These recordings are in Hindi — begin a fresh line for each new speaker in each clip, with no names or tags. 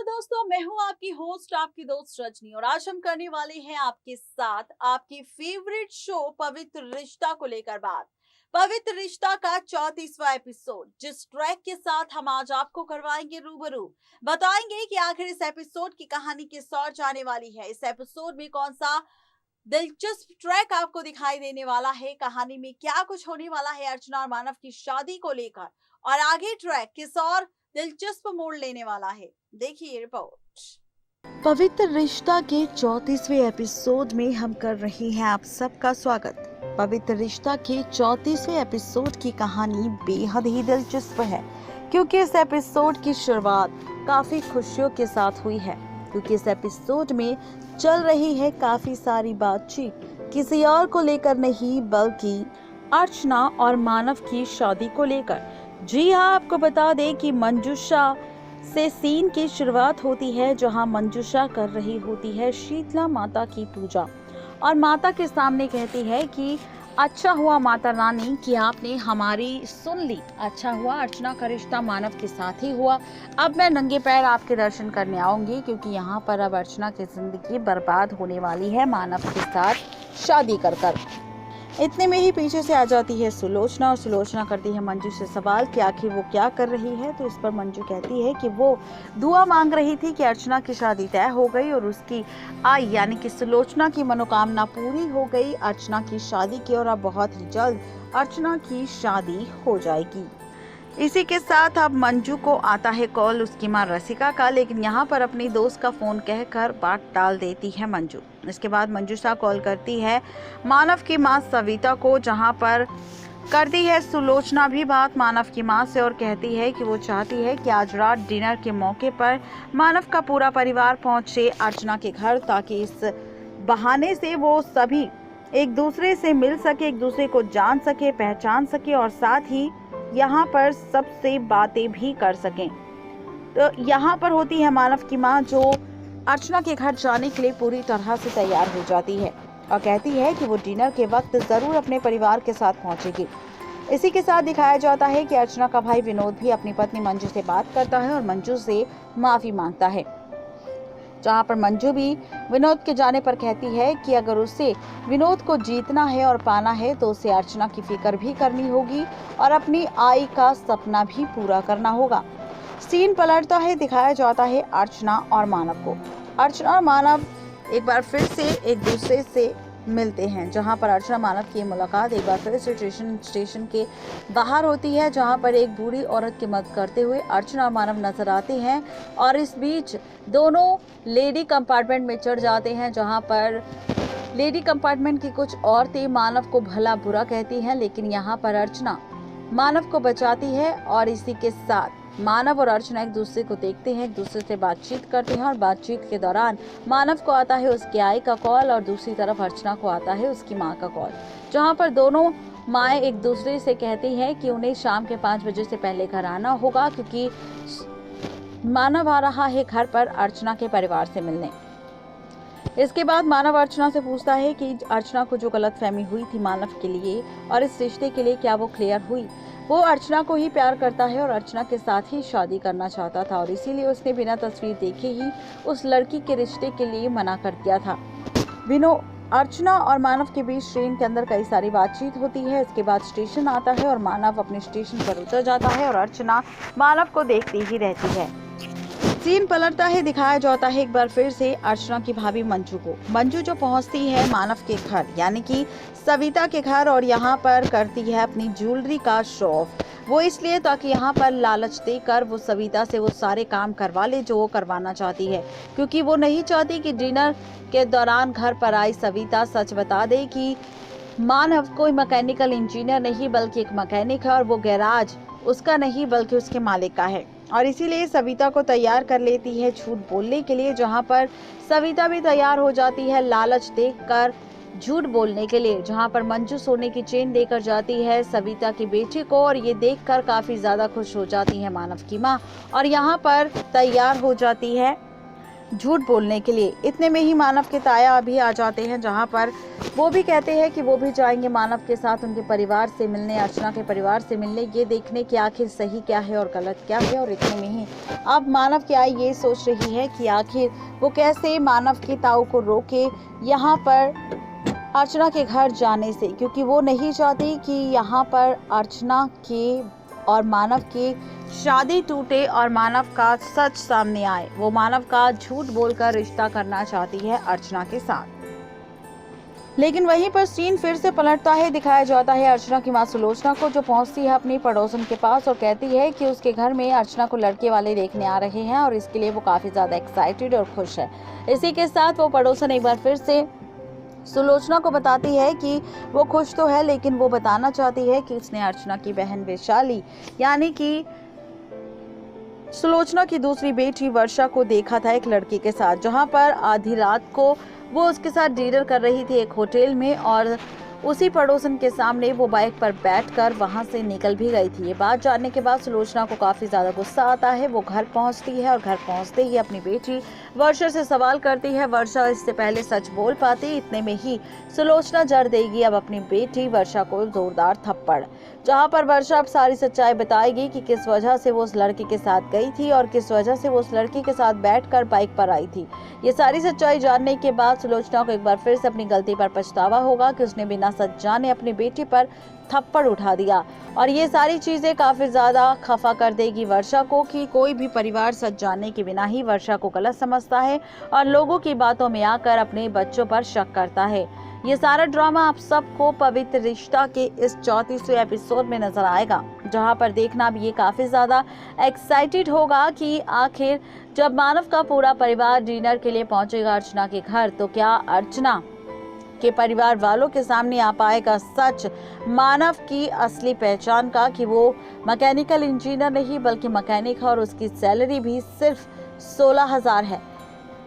दोस्तों, मैं हूँ आपकी होस्ट, आपकी दोस्त रजनी। और आज हम करने वाले हैं आपके साथ आपकी फेवरेट शो पवित्र रिश्ता को लेकर बात। पवित्र रिश्ता का 34वां एपिसोड, जिस ट्रैक के साथ हम आज आपको करवाएंगे रूबरू। बताएंगे कि आखिर इस एपिसोड की कहानी किस ओर जाने वाली है। इस एपिसोड में कौन सा दिलचस्प ट्रैक आपको दिखाई देने वाला है, कहानी में क्या कुछ होने वाला है अर्चना और मानव की शादी को लेकर, और आगे ट्रैक किस और दिलचस्प मोड़ लेने वाला है। देखिए रिपोर्ट। पवित्र रिश्ता के 34वें एपिसोड में हम कर रहे हैं आप सबका स्वागत। पवित्र रिश्ता के 34वें एपिसोड की कहानी बेहद ही दिलचस्प है, क्योंकि इस एपिसोड की शुरुआत काफी खुशियों के साथ हुई है। क्योंकि इस एपिसोड में चल रही है काफी सारी बातचीत, किसी और को लेकर नहीं बल्कि अर्चना और मानव की शादी को लेकर। जी हाँ, आपको बता दें कि मंजूषा से सीन की शुरुआत होती है, जहां मंजूषा कर रही होती है शीतला माता की पूजा और माता के सामने कहती है कि अच्छा हुआ माता रानी कि आपने हमारी सुन ली। अच्छा हुआ अर्चना का रिश्ता मानव के साथ ही हुआ। अब मैं नंगे पैर आपके दर्शन करने आऊंगी, क्योंकि यहाँ पर अब अर्चना की जिंदगी बर्बाद होने वाली है मानव के साथ शादी कर कर। इतने में ही पीछे से आ जाती है सुलोचना, और सुलोचना करती है मंजू से सवाल कि आखिर वो क्या कर रही है। तो इस पर मंजू कहती है कि वो दुआ मांग रही थी कि अर्चना की शादी तय हो गई और उसकी यानी कि सुलोचना की मनोकामना पूरी हो गई अर्चना की शादी की, और अब बहुत ही जल्द अर्चना की शादी हो जाएगी। इसी के साथ अब मंजू को आता है कॉल उसकी मां रसिका का, लेकिन यहाँ पर अपनी दोस्त का फोन कहकर बात टाल देती है मंजू। इसके बाद मंजूषा कॉल करती है मानव की मां सविता को, जहाँ पर करती है सुलोचना भी बात मानव की मां से और कहती है कि वो चाहती है कि आज रात डिनर के मौके पर मानव का पूरा परिवार पहुंचे अर्चना के घर, ताकि इस बहाने से वो सभी एक दूसरे से मिल सके, एक दूसरे को जान सके, पहचान सके और साथ ही यहाँ पर सबसे बातें भी कर सकें। तो यहाँ पर होती है मानव की माँ, जो अर्चना के घर जाने के लिए पूरी तरह से तैयार हो जाती है और कहती है कि वो डिनर के वक्त जरूर अपने परिवार के साथ पहुंचेगी। इसी के साथ दिखाया जाता है कि अर्चना का भाई विनोद भी अपनी पत्नी मंजू से बात करता है और मंजू से माफी मांगता है, जहाँ पर मंजू भी विनोद के जाने पर कहती है कि अगर उसे विनोद को जीतना है और पाना है तो उसे अर्चना की फिक्र भी करनी होगी और अपनी आई का सपना भी पूरा करना होगा। सीन पलटता है, दिखाया जाता है अर्चना और मानव को। अर्चना और मानव एक बार फिर से एक दूसरे से मिलते हैं, जहां पर अर्चना मानव की मुलाकात एक बार फिर से स्टेशन के बाहर होती है, जहां पर एक बूढ़ी औरत की मदद करते हुए अर्चना और मानव नजर आते हैं। और इस बीच दोनों लेडी कंपार्टमेंट में चढ़ जाते हैं, जहां पर लेडी कंपार्टमेंट की कुछ औरतें मानव को भला बुरा कहती हैं, लेकिन यहाँ पर अर्चना मानव को बचाती है। और इसी के साथ मानव और अर्चना एक दूसरे को देखते हैं, एक दूसरे से बातचीत करते हैं और बातचीत के दौरान मानव को आता है उसकी आई का कॉल और दूसरी तरफ अर्चना को आता है उसकी माँ का कॉल, जहाँ पर दोनों माएँ एक दूसरे से कहती हैं कि उन्हें शाम के 5 बजे से पहले घर आना होगा, क्योंकि मानव आ रहा है घर पर अर्चना के परिवार से मिलने। इसके बाद मानव अर्चना से पूछता है कि अर्चना को जो गलतफहमी हुई थी मानव के लिए और इस रिश्ते के लिए, क्या वो क्लियर हुई। वो अर्चना को ही प्यार करता है और अर्चना के साथ ही शादी करना चाहता था, और इसीलिए उसने बिना तस्वीर देखे ही उस लड़की के रिश्ते के लिए मना कर दिया था। अर्चना और मानव के बीच ट्रेन के अंदर कई सारी बातचीत होती है। इसके बाद स्टेशन आता है और मानव अपने स्टेशन पर उतर जाता है और अर्चना मानव को देखती ही रहती है। सीन पलटता है, दिखाया जाता है एक बार फिर से अर्चना की भाभी मंजू को। मंजू जो पहुंचती है मानव के घर यानी कि सविता के घर, और यहाँ पर करती है अपनी ज्वेलरी का शो ऑफ। वो इसलिए ताकि यहाँ पर लालच देकर वो सविता से वो सारे काम करवा ले जो वो करवाना चाहती है, क्योंकि वो नहीं चाहती कि डिनर के दौरान घर पर आई सविता सच बता दे कि मानव कोई मैकेनिकल इंजीनियर नहीं बल्कि एक मैकेनिक है, और वो गैराज उसका नहीं बल्कि उसके मालिक का है। और इसीलिए सविता को तैयार कर लेती है झूठ बोलने के लिए, जहां पर सविता भी तैयार हो जाती है लालच देखकर झूठ बोलने के लिए, जहां पर मंजू सोने की चेन देकर जाती है सविता की बेटी को, और ये देखकर काफी ज्यादा खुश हो जाती है मानव की माँ, और यहाँ पर तैयार हो जाती है झूठ बोलने के लिए। इतने में ही मानव के ताया अभी आ जाते हैं, जहां पर वो भी कहते हैं कि वो भी जाएंगे मानव के साथ उनके परिवार से मिलने, अर्चना के परिवार से मिलने, ये देखने कि आखिर सही क्या है और गलत क्या है। और इतने में ही अब मानव की आई ये सोच रही है कि आखिर वो कैसे मानव के ताऊ को रोके यहाँ पर अर्चना के घर जाने से, क्योंकि वो नहीं चाहती कि यहाँ पर अर्चना के और मानव की शादी टूटे और मानव का सच सामने आए। वो मानव का झूठ बोलकर रिश्ता करना चाहती है अर्चना के साथ। लेकिन वहीं पर सीन फिर से पलटता है। दिखाया जाता है अर्चना की मां सुलोचना को, जो पहुंचती है अपनी पड़ोसन के पास और कहती है कि उसके घर में अर्चना को लड़के वाले देखने आ रहे हैं और इसके लिए वो काफी ज्यादा एक्साइटेड और खुश है। इसी के साथ वो पड़ोसन एक बार फिर से सुलोचना को बताती है कि वो खुश तो है, लेकिन वो बताना चाहती है कि उसने अर्चना की बहन वैशाली यानी कि सुलोचना की दूसरी बेटी वर्षा को देखा था एक लड़की के साथ, जहां पर आधी रात को वो उसके साथ डिनर कर रही थी एक होटल में और उसी पड़ोसन के सामने वो बाइक पर बैठकर वहां से निकल भी गई थी। ये बात जानने के बाद सुलोचना को काफी ज्यादा गुस्सा आता है। वो घर पहुंचती है और घर पहुंचते ही अपनी बेटी वर्षा से सवाल करती है। वर्षा इससे पहले सच बोल पाती, इतने में ही सुलोचना जड़ देगी अब अपनी बेटी वर्षा को जोरदार थप्पड़, जहां पर वर्षा अब सारी सच्चाई बताएगी कि किस वजह से वो उस लड़के के साथ गई थी और किस वजह से वो उस लड़की के साथ बैठकर बाइक पर आई थी। ये सारी सच्चाई जानने के बाद सुलोचना को एक बार फिर से अपनी गलती पर पछतावा होगा कि उसने बिना सच जाने अपनी बेटी पर थप्पड़ उठा दिया। और ये सारी चीजें काफी ज्यादा खफा कर देगी वर्षा को कि कोई भी परिवार सच जानने के बिना ही वर्षा को गलत समझता है और लोगों की बातों में आकर अपने बच्चों पर शक करता है। ये सारा ड्रामा आप सबको पवित्र रिश्ता के इस 34वें एपिसोड में नजर आएगा, जहां पर देखना भी ये काफी ज्यादा एक्साइटेड होगा कि आखिर जब मानव का पूरा परिवार डिनर के लिए पहुंचेगा अर्चना के घर, तो क्या अर्चना के परिवार वालों के सामने आ पाएगा सच मानव की असली पहचान का, कि वो मैकेनिकल इंजीनियर नहीं बल्कि मैकेनिक है और उसकी सैलरी भी सिर्फ 16,000 है।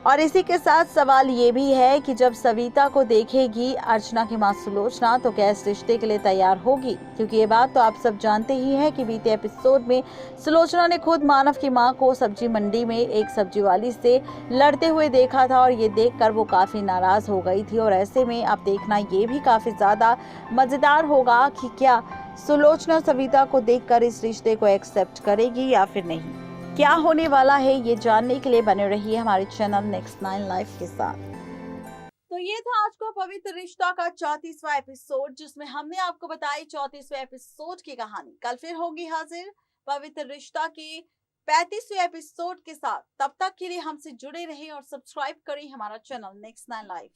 और इसी के साथ सवाल ये भी है कि जब सविता को देखेगी अर्चना की मां सुलोचना, तो क्या इस रिश्ते के लिए तैयार होगी, क्योंकि ये बात तो आप सब जानते ही हैं कि बीते एपिसोड में सुलोचना ने खुद मानव की मां को सब्जी मंडी में एक सब्जी वाली से लड़ते हुए देखा था और ये देखकर वो काफी नाराज हो गई थी। और ऐसे में अब देखना ये भी काफी ज्यादा मजेदार होगा कि क्या सुलोचना सविता को देखकर इस रिश्ते को एक्सेप्ट करेगी या फिर नहीं। क्या होने वाला है ये जानने के लिए बने रहिए हमारे चैनल नेक्स्ट 9 लाइफ के साथ। तो ये था आज का पवित्र रिश्ता का 34वां एपिसोड, जिसमें हमने आपको बताई 34वें एपिसोड की कहानी। कल फिर होगी हाजिर पवित्र रिश्ता के 35वें एपिसोड के साथ। तब तक के लिए हमसे जुड़े रहें और सब्सक्राइब करें हमारा चैनल नेक्स्ट 9 लाइफ।